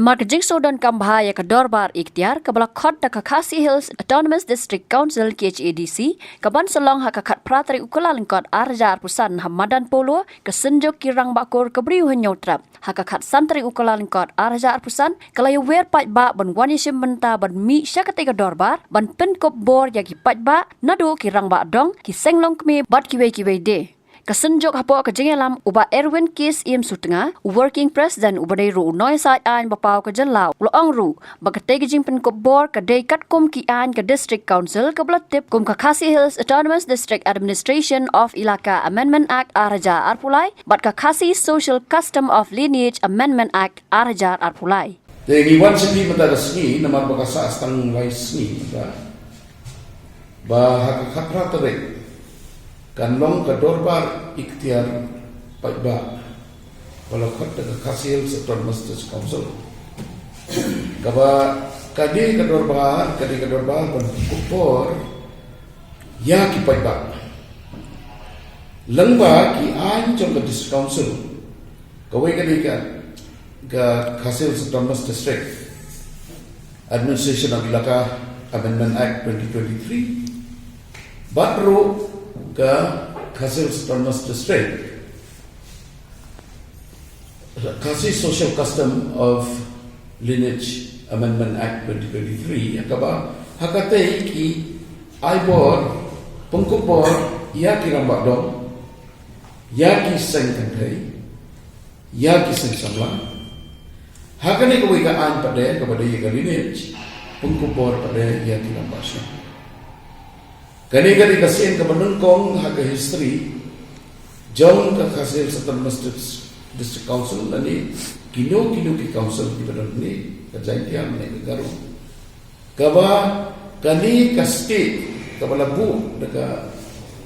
Namar ke Jingso dan Kambahaya ke Dorbar Ikhtiar ke Balakot da Khasi Hills Autonomous District Council KHADC ke Ban Selong hakakat prateri ukula lingkot Arja Arpusan Hamadan Polo ke Senjuk Kirang Bakor ke Beriu Henyotrap hakakat santri ukula lingkot Arja Arpusan ke Layu Wer Pajba ban Wani Simbenta ban Mi Syakati ke Dorbar ban Penkop Bor yagi Pajba Nadu Kirang Bakdong ki Senglong Kmi bat kiwei de. Kesenjuk hapo ke jengelam uba Erwin Kis im sutenga working president uba dai ru noi sai an bapau ke jelau loong ru bakate ke jing pen bor ke dai kat kum ki an ke district council ke blatip kum ke Khasi Hills Autonomous District Administration of Ilaka Amendment Act Arja Arpulai bat ke Khasi Social Custom of Lineage Amendment Act Arja Arpulai. Jadi wan sini mata resmi nama bakasa astang lai sini bah hak terek Kanlong ke Dorbar Ikhtiar Pajba Balakot ke Khasi Hills Autonomous District Council Kaba kadi ke Dorbar ban Kupor ya ki Pajba Lengba ki an jom ke District Council Kawai kadi ke Khasi Hills Autonomous District Administration of Ilaka Amendment Act 2023 Batru ke Khasi Hills Autonomous District Khasi Social Custom of Lineage Amendment Act 2023 akaba hakate ki aibor pengkupor ya ki rambak dong ya ki seng kantai ya ki seng samla hakane ko wiga an pada kepada ya lineage pengkupor pada ya ki rambak syam Kani-kani kasihan ke menengkong hak history jauh ke Khasi Hills Autonomous District Council dan kino ki council di badan ini kejadian ni kegaru. Kaba kani ke state kepala bu dekat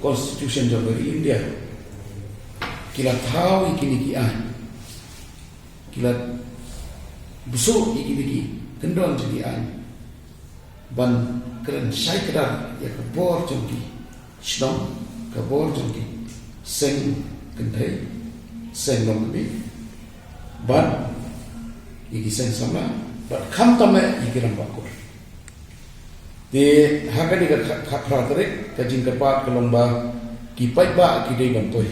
Constitution Jamhuri India. Kila tahu ikini ki an. Kila busuk ikini ki kendon jadi an. Ban keren syai kedar ya kebor jengki shnong kebor jengki seng kentai seng long kami ban iki seng sama ban kham tame iki ram bakur de hakani ka khapratrik ka jing kepat kelomba ki paiba ki dei ban toy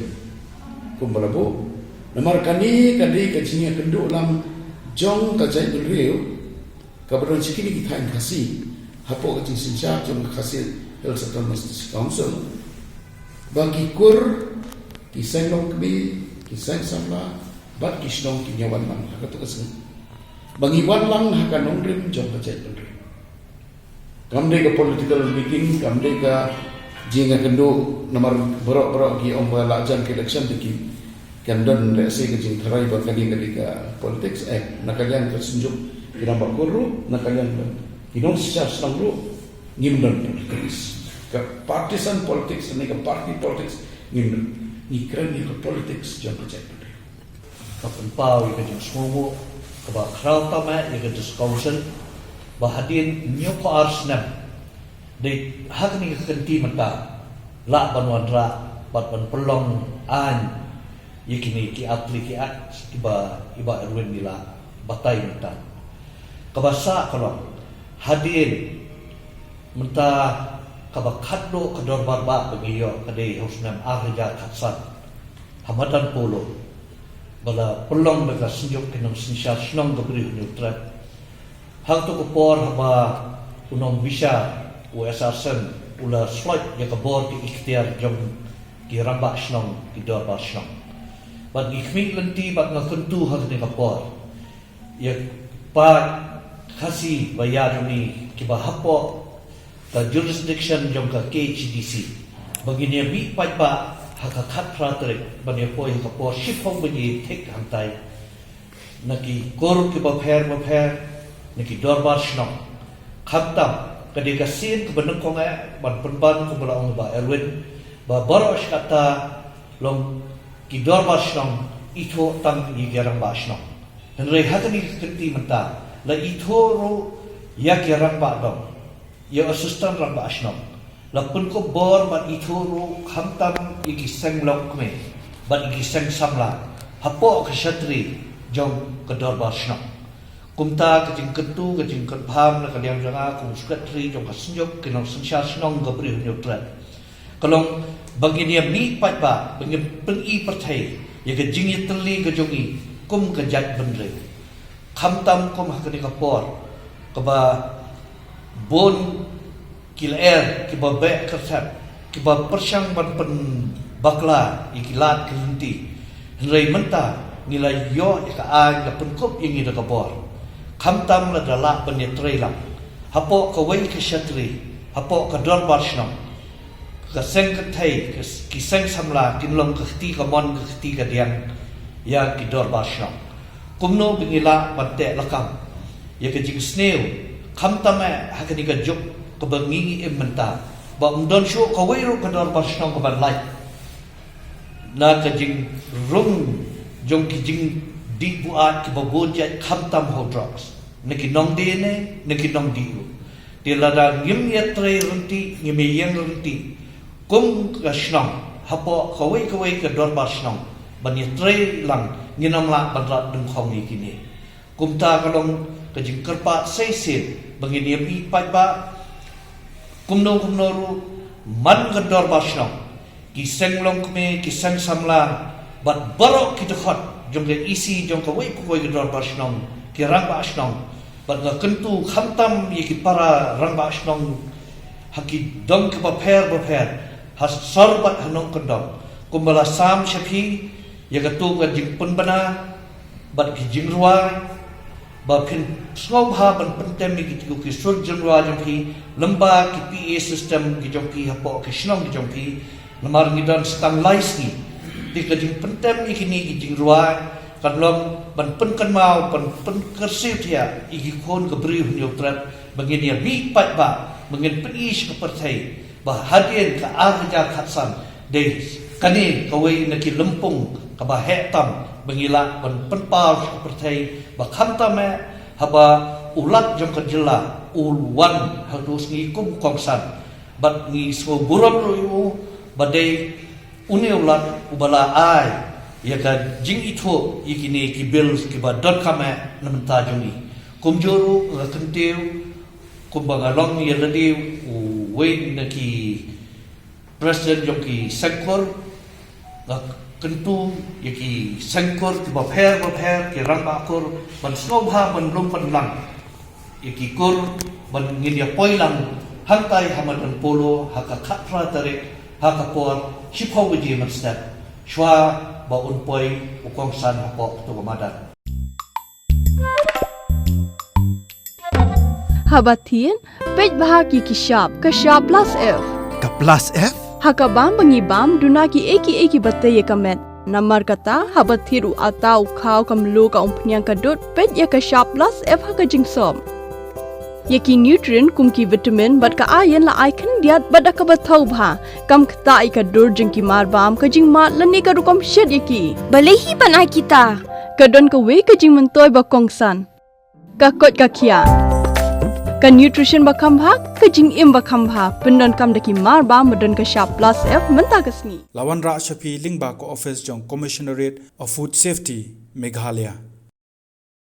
kumbalabu namar kani ka jinga kenduk lam jong ka jai riu ka badon sikini ki thain khasi hapo ke sinsa jom Khasi Hills Autonomous District Council bagi kur kisang long kami kisang samla bat kisnong kinyawan lang hakato kasi bagi wan lang hakanong rim jom kajay rim kamde ka political meeting kamde ka jinga kendo nomor borok ki omba lajan ke election diki kandon rese ke jing tharai ba kali ka politics nakalian ka sunjuk kiramba kurru nakalian Inong secara senang ngimdan politics, ke partisan politics ni ke party politics ngimdan, ni keren ni ke politics jangan percaya pada. Kapan pau ikan jeng semua, kebak kerau tama ikan discussion, bahadin new ko arsnam, de hak ni kekenti mata, la banwadra, ban pelong an, ikini ki atli ki at, iba Erwin nila batai mata, kebasa kalau hadir mentah kabakat do ke Dorbar ba begiyo kadai husnam Arja Khatsan Hamadan Polo bala pelong bega senjuk kenong sinsya snong gabri neutral hang to kupor haba unong bisa usasen ula slide ya kabor di ikhtiar jom ki ramba snong ki Dorbar snong bad ikhmi lenti bad ngakentu hang ni kapor ya pa Khasi bayar ni kibahapo ka jurisdiction jong ka KHDC begini bi pajba hakakat pratrik bani po yung kapo shipong bani tek hantai naki kor kibaper naki Dorbar snong khatam kadi kasin kebeneng ko nga ban penban ko bala ba Erwin ba boros kata long ki Dorbar snong ito tang yigarang ba snong dan rehat ni kenti menta la itoro yak yarang ba dong ya assistant rang ba asnom la pun ko bor ban itoro khamtam ikiseng lok me ban ikiseng samla hapo ke shatri jong ke Dorbar snong kumta ke jing kentu ke jing kenpam na kaliang janga kum secretary jong kasenjok ke nong sensya senong ke beri neutral kalong bagi dia mi pat ba bagi pengi percaya ya ke jing yeteli ke jongi kum ke jat benre khamtam kum hakani ka por ke ba bon kilaer ke ba be kersat ke ba persyang ban pen bakla ikilat kelinti rei menta nilai yo ka a ka penkup yang ida ka por khamtam la dala bani trailam hapo ka wai ka shatri hapo ka dorbar shnam ka seng ka thai ki seng samla kinlom ka khti ka mon ka khti ka diang ya ki dorbar shnam kumno bingila pante lakam ya ka jing sneu khamtam hakani ka juk ka bangi ementa ba umdon shu ka wai ro ka dorbar shnam ka ban lai na ka jing rung jong ki jing di buat ki babon ja khamtam ho drugs neki nong de ne neki nong di de la da ngim ya tre runti ngim yang runti kum ka shnong hapo khawai ka dor ba shnong ban ya tre lang nginam la ban ra dum khong ni kini kum ta ka long ka jing karpa sei se bangin ya bi pa ba kum no ru man ka dor ba shnong ki seng long kme ki seng samla bat barok ki khot jong le isi jong ka wai ko ka dor ba shnong ki rang ba shnong bat ga kentu khamtam ye ki para rang ba shnong haki dong ka ba pher has sorbat hanong kendong kumbala sam shapi ye ka tu ga jing pun bana bat ki jing ruai ba phin sngom ha ban pentem ki ki sur jing ruai jong ki lamba ki PA system ki jong ki hapo ki shnong ki jong ki lamar ngidan stang laisi di ka jing pentem ikini ki jing ruai kan long ban pen kan mau pen kersif dia iki kon ke beri neutral bangin dia mi pat ba bangin penish ke percaya bah hadien ka arja khatsan de kani kawai na ki lempung ka ba hetam bangila ban penpal ke percaya ba khamtam haba ulat jom kejela ulwan harus ngi kum kongsan bat ngi so buram ru badai uni ulat ubala ai ya ka jing itu ikini ki bills ki ba dot kama namta joni kumjuru ngakenteu kumbangalong ya ladi wei na ki president jong ki sekor ngakentu ya ki sekor ki ba pher ki ramba kor ban snobha ban lum pan lang ya ki kor ban ngin ya poilang hantai hamadan polo haka khatra tare haka por hipo wiji man step shwa ba unpoi ukong san hapo to madan Habatin pej bahaki ki shop ka shop plus f Ka plus F? haka bam bangi bam duna ki eki batte ye kamet namar kata habathiru atau khau kam lo ka umpnyang ka dot pej ya ka shop plus f haka jingsom yaki nutrient kum ki vitamin bat ka iron la icon diat bada ka bathau bha kam khta I ka dur jing ki mar bam ka jing ma lani ka rukom shed yaki Balehi panai kita. ka don ka we ka jing mentoy ba kongsan ka kot ka khia ka nutrition ba kham bha ka jing im ba kham bha pendon kam daki mar ba modon ka shop plus f menta kasni Lawan Ra Shafi Lingba ko office jong Commissionerate of Food Safety Meghalaya.